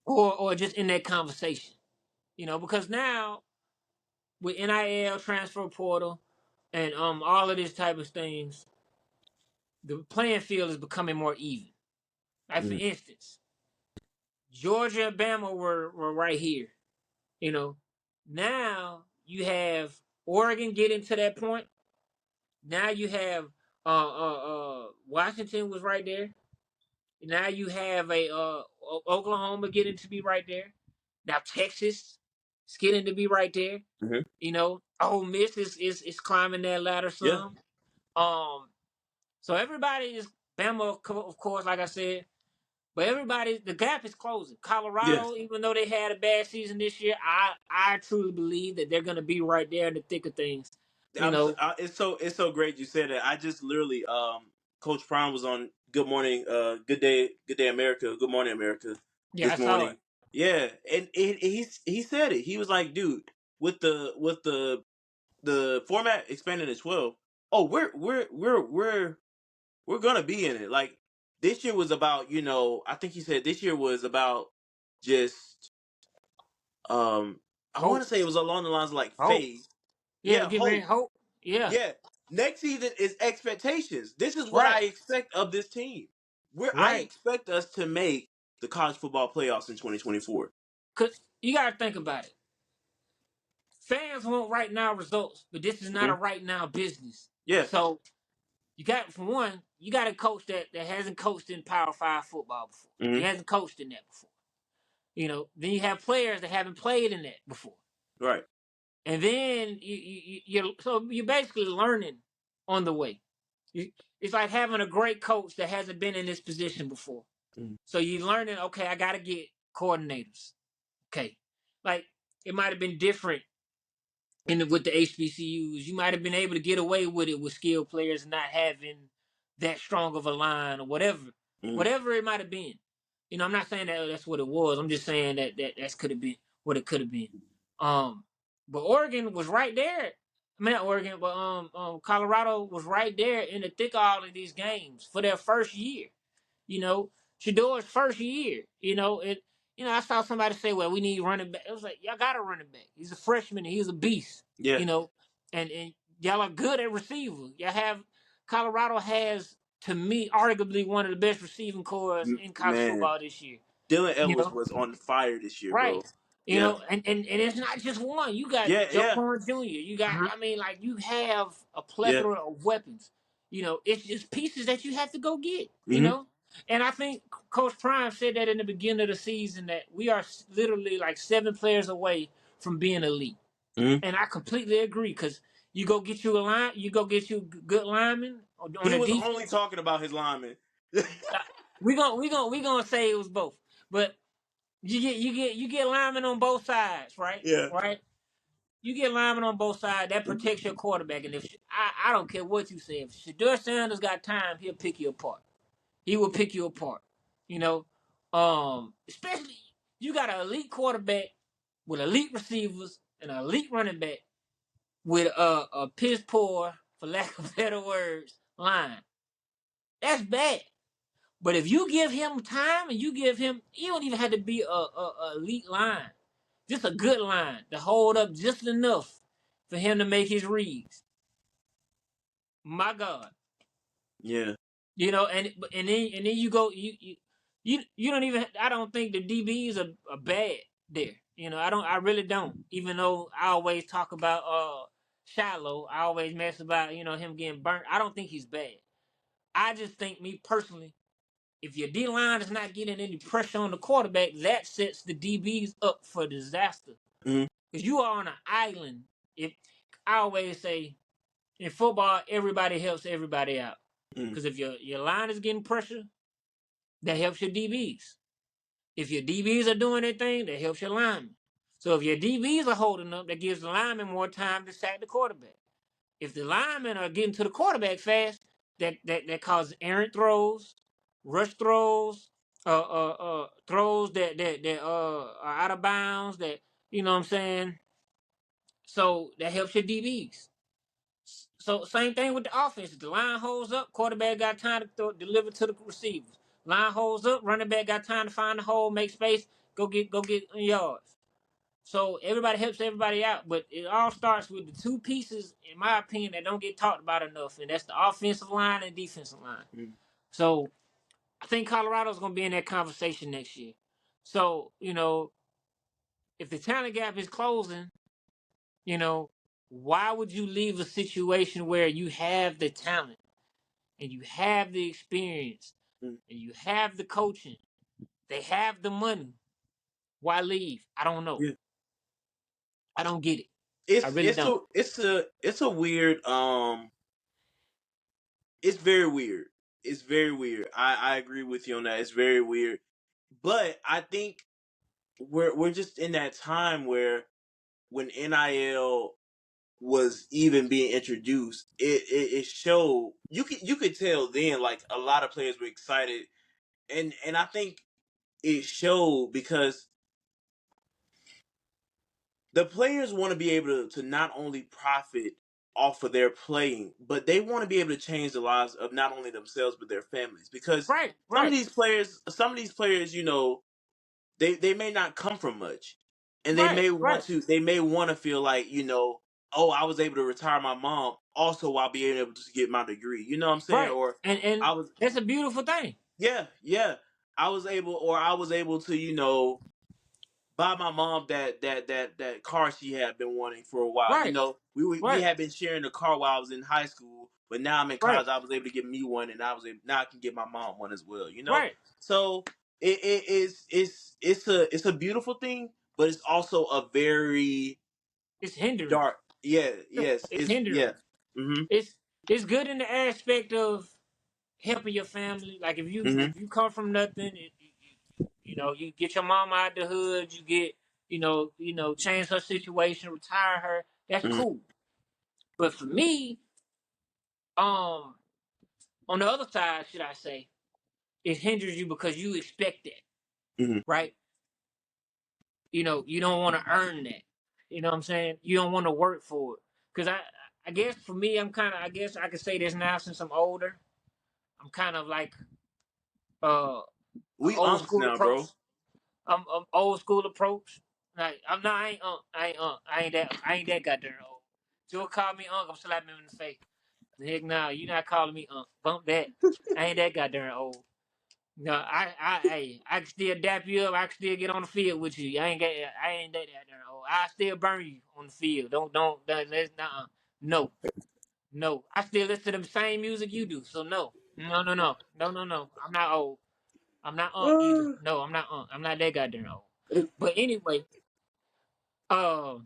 or just in that conversation. Because now with NIL transfer portal and all of this type of things, the playing field is becoming more even. Like for Hmm. instance, Georgia and Bama were right here. You know, now you have Oregon getting to that point. Now you have Washington was right there. Now you have a Oklahoma getting to be right there. Now Texas is getting to be right there. Hmm. Ole Miss is climbing that ladder Yeah. some. So everybody is Bama, of course, like I said. But the gap is closing. Yeah. Colorado, even though they had a bad season this year, I truly believe that they're going to be right there in the thick of things. You know, It's so great you said that. I just literally Coach Prime was on Good Morning, Good Day America, Good Morning America yeah, I this saw it. morning. Yeah, and he said it. He was like, dude, with the format expanded to 12. Oh, we're gonna be in it. Like this year was about, I think he said this year was about just I want Hope, to say it was along the lines of like hope. faith. Yeah, Yeah, give me hope. hope. Yeah, Yeah. Next season is expectations. This is what right, I expect of this team. I right. expect us to make the college football playoffs in 2024. Cause you got to think about it. Fans want right now results, but this is not a Hmm. right now business. Yeah. So for one, you got a coach that hasn't coached in Power Five football before. He Hmm. hasn't coached in that before. Then you have players that haven't played in that before. Right. And then you're basically learning on the way. It's like having a great coach that hasn't been in this position before. Mm. So you learning, okay, I gotta get coordinators. Okay. Like it might have been different with the HBCUs. You might have been able to get away with it with skilled players and not having that strong of a line or whatever. Mm. Whatever it might have been. I'm not saying that that's what it was. I'm just saying that could have been what it could have been. But Oregon was right there. I mean, not Oregon, but Colorado was right there in the thick of all of these games for their first year. Shador's first year. I saw somebody say, "Well, we need running back." It was like, y'all got a running back. He's a freshman and he's a beast. Yeah. And y'all are good at receiver. Y'all have Colorado has, to me, arguably one of the best receiving cores in college Man, football this year. Dylan You Edwards know, was on fire this year, bro. right? Yeah. And it's not just one. You got Yeah. Joe Yeah. Corn Jr. You got, Hmm. I mean, like you have a Yeah. plethora of weapons. It's just pieces that you have to go get. Hmm. And I think Coach Prime said that in the beginning of the season that we are literally like 7 players away from being elite. Hmm. And I completely agree because you go get you a line, you go get you good linemen on He the was only defense. talking about his linemen. We gonna say it was both, but you get linemen on both sides, right? Yeah. Right. You get linemen on both sides. That protects your quarterback. And if I don't care what you say, if Shedeur Sanders got time, he'll pick you apart. He will pick you apart. You know, especially you got an elite quarterback with elite receivers and an elite running back with a piss poor, for lack of better words, line. That's bad. But if you give him time and you don't even have to be a elite line, just a good line to hold up just enough for him to make his reads. My God, Yeah. and then you go you don't even. I don't think the DBs are bad there. I really don't. Even though I always talk about Shiloh, I always mess about him getting burnt. I don't think he's bad. I just think, me personally, if your D line is not getting any pressure on the quarterback, that sets the DBs up for disaster. Hmm. Because you are on an island. If I always say in football, everybody helps everybody out. Hmm. Because if your line is getting pressure, that helps your DBs. If your DBs are doing their thing, that helps your linemen. So if your DBs are holding up, that gives the linemen more time to sack the quarterback. If the linemen are getting to the quarterback fast, that causes errant throws, rush throws, throws that are out of bounds. That what I'm saying. So that helps your DBs. So same thing with the offense. If the line holds up, quarterback got time to deliver to the receivers. Line holds up, running back got time to find the hole, make space, go get yards. So everybody helps everybody out, but it all starts with the two pieces, in my opinion, that don't get talked about enough, and that's the offensive line and defensive line. Hmm. So I think Colorado's going to be in that conversation next year. So if the talent gap is closing, you know, why would you leave a situation where you have the talent and you have the experience Hmm. and you have the coaching, they have the money? Why leave? I don't know. Yeah. I don't get it. I It's really it's don't. a it's a it's a weird it's very weird. It's very weird. I agree with you on that. It's very weird. But I think we're just in that time where when NIL was even being introduced, it showed you could tell then like a lot of players were excited, and I think it showed because the players want to be able to not only profit off of their playing, but they want to be able to change the lives of not only themselves but their families. Because Right, some of right, these players, they may not come from much, and they right, may right, want to feel like oh, I was able to retire my mom also while being able to get my degree. You know what I'm saying? right. Or And I was that's a beautiful thing. yeah, I was able to buy my mom that car she had been wanting for a while. Right, We right, had been sharing a car while I was in high school, but now I'm in right, college. I was able to get me one, and now I can get my mom one as well. right. So it's a beautiful thing, but it's also a very It's hindering. dark. Yeah, yes, It's hindering. yeah. Mhm. It's it's good in the aspect of helping your family. Like if Mm-hmm. you come from nothing, you know, you get your mom out the hood, you get, change her situation, retire her. That's Mm-hmm. cool. But for me, on the other side, should I say, it hinders you because you expect it, Mm-hmm. right? You don't want to earn that. You know what I'm saying? You don't want to work for it. Cause I guess for me, I guess I could say this now since I'm older. I'm kind of like uh We old unks school now, bro. approach. I'm old school approach. Like I'm not. I ain't that goddamn old. You'll call me uncle. I'm slapping him in the face. Heck, no, you not calling me uncle. Bump that. I ain't that goddamn old. No, I can still dap you up. I can still get on the field with you. I ain't that goddamn old. I still burn you on the field. Let's no, no. I still listen to the same music you do. So no, no, no, no, no, no, no. I'm not old. I'm not either. No, I'm not I'm not that goddamn old. But anyway, uh,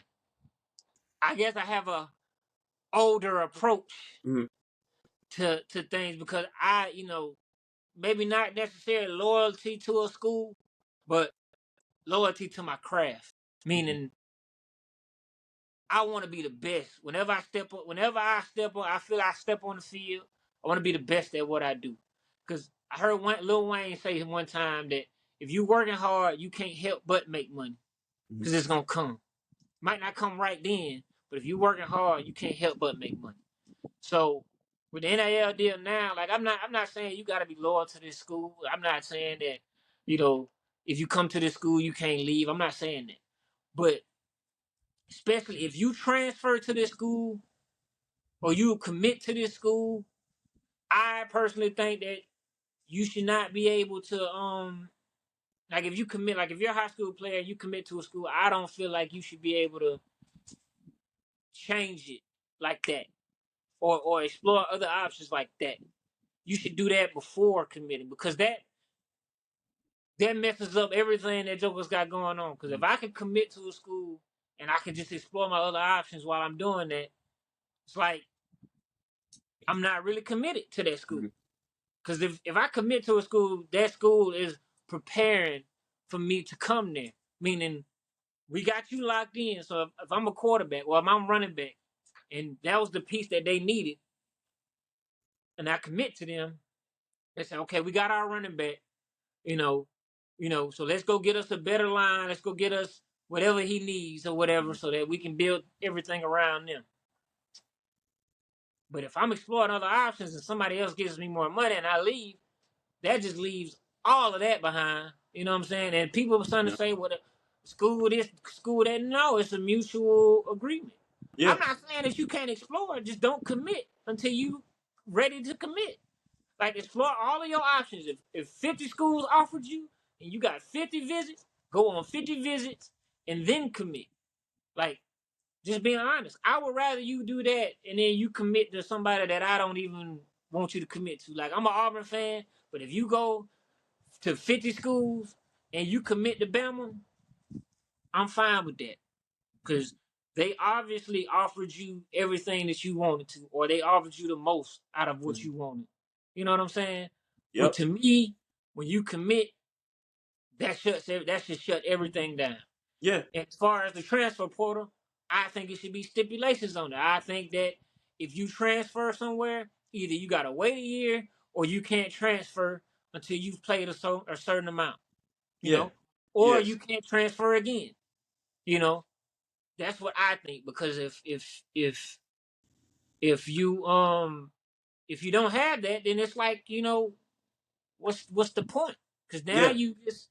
I guess I have a older approach Mm-hmm. to things because maybe not necessarily loyalty to a school, but loyalty to my craft. Meaning, I want to be the best. Whenever I step on, I feel I step on the field. I want to be the best at what I do. Cause I heard Lil Wayne say one time that if you working hard, you can't help but make money. Cause it's gonna come. Might not come right then, but if you working hard, you can't help but make money. So with the NIL deal now, like I'm not saying you gotta be loyal to this school. I'm not saying that, you know, if you come to this school you can't leave. I'm not saying that. But especially if you transfer to this school or you commit to this school, I personally think that you should not be able to like if you commit, like if you're a high school player, you commit to a school, I don't feel like you should be able to change it like that or explore other options like that. You should do that before committing because that messes up everything that Joker's got going on. Because if I can commit to a school and I can just explore my other options while I'm doing that, it's like I'm not really committed to that school. Mm-hmm. Because if I commit to a school, that school is preparing for me to come there. Meaning, we got you locked in. So if I'm a quarterback or if I'm running back, and that was the piece that they needed, and I commit to them, they say, okay, we got our running back, you know, so let's go get us a better line. Let's go get us whatever he needs or whatever, so that we can build everything around them. But if I'm exploring other options and somebody else gives me more money and I leave, that just leaves all of that behind. You know what I'm saying? And people are starting Yeah. to say, well, school this, school that. No, it's a mutual agreement. Yeah. I'm not saying that you can't explore, just don't commit until you ready to commit. Like explore all of your options. If 50 schools offered you and you got 50 visits, go on 50 visits and then commit. Like just being honest. I would rather you do that and then you commit to somebody that I don't even want you to commit to. Like I'm an Auburn fan, but if you go to 50 schools and you commit to Bama, I'm fine with that. Because they obviously offered you everything that you wanted to, or they offered you the most out of what Mm-hmm. you wanted. You know what I'm saying? But Yep. to me, when you commit, that should shut everything down. Yeah. As far as the transfer portal, I think it should be stipulations on it. I think that if you transfer somewhere, either you gotta wait a year or you can't transfer until you've played a certain amount, you Yeah. know, or you Yes. can't transfer again. You know, that's what I think because if you if you don't have that, then it's like what's the point? Because now Yeah. you just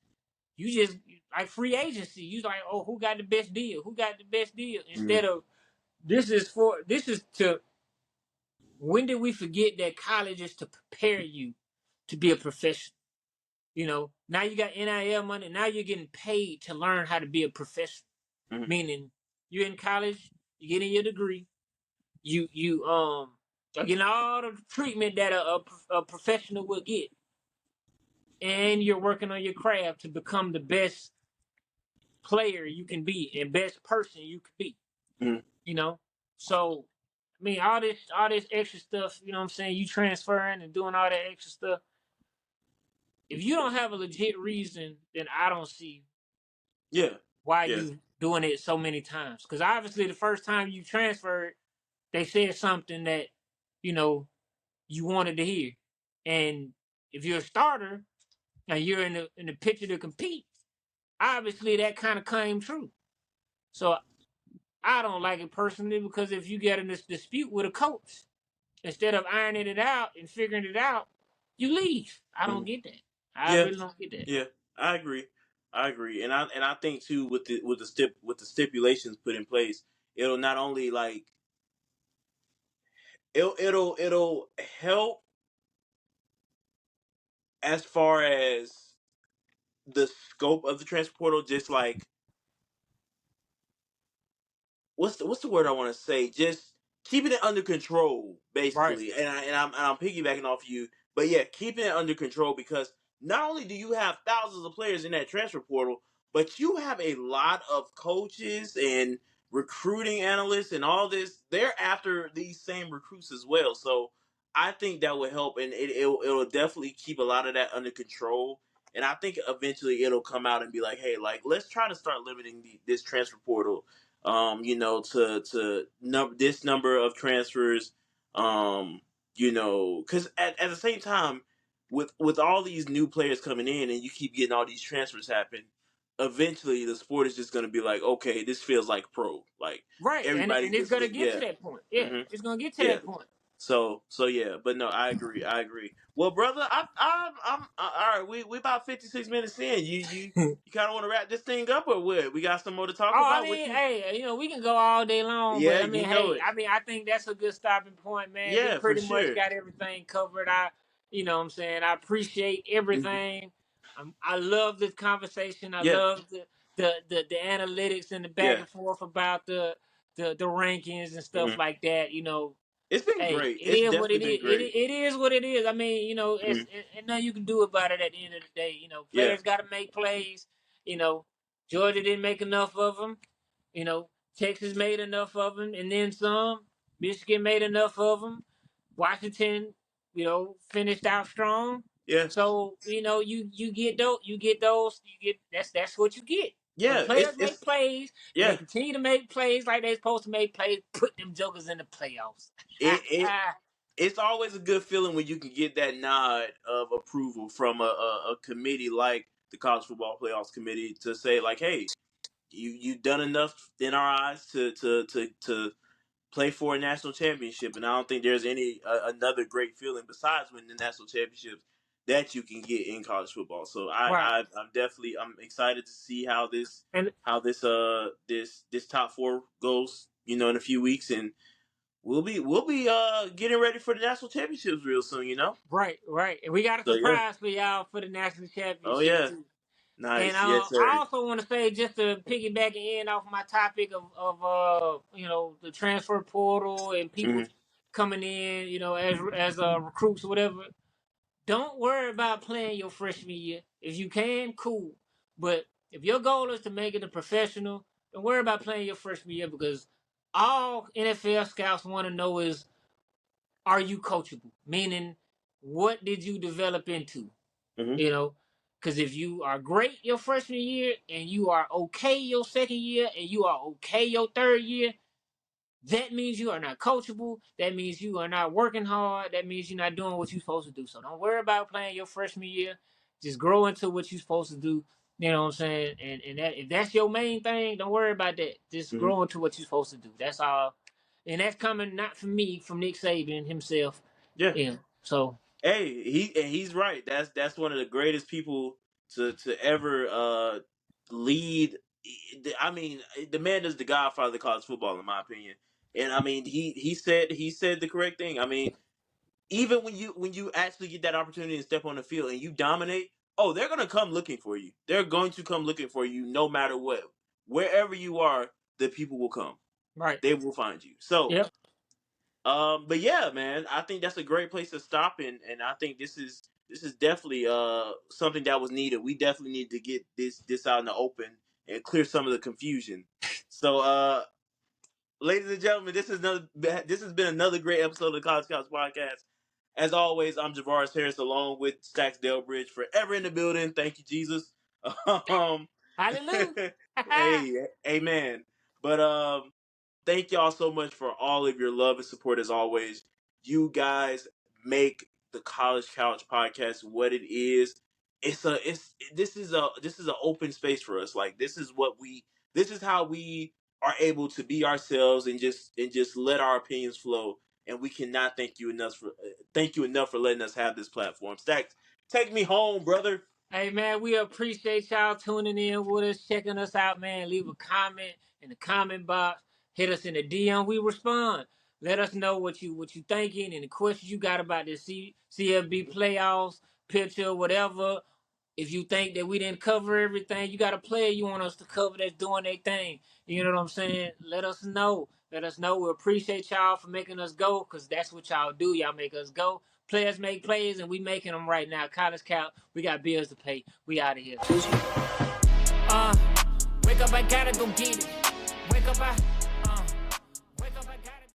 like free agency. You like, oh, who got the best deal? Who got the best deal? Mm-hmm. Instead of this is to when did we forget that college is to prepare you to be a professional? Now you got NIL money. Now you're getting paid to learn how to be a professional. Mm-hmm. Meaning you're in college, you're getting your degree, you are getting all the treatment that a professional will get, and you're working on your craft to become the best player you can be and best person you can be. Mm-hmm. You know, so I mean, all this extra stuff, you know what I'm saying? You transferring and doing all that extra stuff. If you don't have a legit reason, then I don't see Yeah, why yeah, you doing it so many times. Because obviously, the first time you transferred, they said something that you know you wanted to hear, and if you're a starter and you're in the picture to compete, obviously that kind of came true. So I don't like it personally because if you get in this dispute with a coach, instead of ironing it out and figuring it out, you leave. I don't mhm. get that. I Yeah, really don't get that. yeah. I agree. I agree, and I think too with the stipulations put in place, it'll not only like it'll help as far as the scope of the transfer portal, just like what's the word I want to say? Just keeping it under control, Right. basically. And I'm piggybacking off you, but yeah, keeping it under control because not only do you have thousands of players in that transfer portal, but you have a lot of coaches and recruiting analysts and all this. They're after these same recruits as well. So I think that would help, and it'll definitely keep a lot of that under control. And I think eventually it'll come out and be like, hey, like let's try to start limiting this transfer portal this number of transfers, because at the same time, with all these new players coming in and you keep getting all these transfers happen, eventually the sport is just going to be like, okay, this feels like pro, like Right. everybody And it's just gonna get to yeah, that point. Yeah, hmm it's gonna get to yeah. that point. So yeah, but no, I agree. I agree. Well, brother, all right. We about 56 minutes in. You kind of want to wrap this thing up, or what? We got some more to talk Oh, I about. What mean, you? hey, we can go all day long, Yeah, but I you mean, know hey, it. I think that's a good stopping point, man. We Yeah, for pretty much sure. got everything covered. What I'm saying, I appreciate Hmm. everything. I love this conversation. I Yeah, love the analytics and the back yeah. and forth about the rankings and stuff Hmm. like that. It's been Hey, great. it It's is what definitely it been is. It, great. it is what it is. I mean, Hmm. and nothing you can do about it at the end of the day. Yeah, Players got to make plays. You know, Georgia didn't make enough of them. You know, Texas made enough of them, and then some. Michigan made enough of them. Washington, finished out strong. yeah, So you get those. You get those. You get that's what you get. When yeah. players make plays and they Yeah. continue to make plays like they're supposed to make plays, put them jokers in the playoffs. It it's always a good feeling when you can get that nod of approval from a committee like the College Football Playoffs Committee to say like, hey, you've done enough in our eyes to play for a national championship, and I don't think there's any another great feeling besides winning the national championships that you can get in college football. So Right. I'm excited to see And how this top four goes. In a few weeks, and we'll be getting ready for the national championships real soon. right. And we got a So yeah. surprise for y'all for the national Oh championship yeah. too. And Nice. Yes, I sir. also want to say, just to piggyback and end off my topic of the transfer portal and people Hmm. coming in, as recruits or whatever. Don't worry about playing your freshman year. If you can, cool. But if your goal is to make it a professional, don't worry about playing your freshman year, because all NFL scouts want to know is, are you coachable? Meaning, what did you develop into? Hmm. You know, because if you are great your freshman year and you are okay your second year and you are okay your third year, that means you are not coachable. That means you are not working hard. That means you're not doing what you're supposed to do. So don't worry about playing your freshman year. Just grow into what you're supposed to do. You know what I'm saying? And that, if that's your main thing, don't worry about that. Just Hmm. grow into what you're supposed to do. That's all. And that's coming not from me, from Nick Saban himself. Yeah. Yeah. So Hey, he's right. That's one of the greatest people to ever lead. I mean, the man is the godfather of college football, in my opinion. And I mean, he said the correct thing. I mean, even when you actually get that opportunity to step on the field and you dominate, oh, they're gonna come looking for you. They're going to come looking for you, no matter what. Wherever you are, the people will come. right. They will find you. So Yep. but yeah, man, I think that's a great place to stop, and I think this is definitely something that was needed. We definitely need to get this out in the open and clear some of the confusion. So ladies and gentlemen, this has been another great episode of the College Couch Podcast. As always, I'm Javaris Harris along with Stackz Delbridge, forever in the building. Thank you, Jesus. Hallelujah. Hey, amen. But thank y'all so much for all of your love and support as always. You guys make the College Couch Podcast what it is. This is an open space for us. Like this is how we are able to be ourselves and just let our opinions flow. And we cannot thank you enough for letting us have this platform. Stackz, take me home, brother. Hey man, we appreciate y'all tuning in with us, checking us out, man. Leave a comment in the comment box. Hit us in the DM. We respond. Let us know what you thinking and the questions you got about this CFB playoffs, picture, whatever. If you think that we didn't cover everything, you got a player you want us to cover that's doing their thing. You know what I'm saying? Let us know. Let us know. We appreciate y'all for making us go, because that's what y'all do. Y'all make us go. Players make plays, and we making them right now. College Couch, we got bills to pay. We out of here. Wake up, I gotta go get it. Wake up,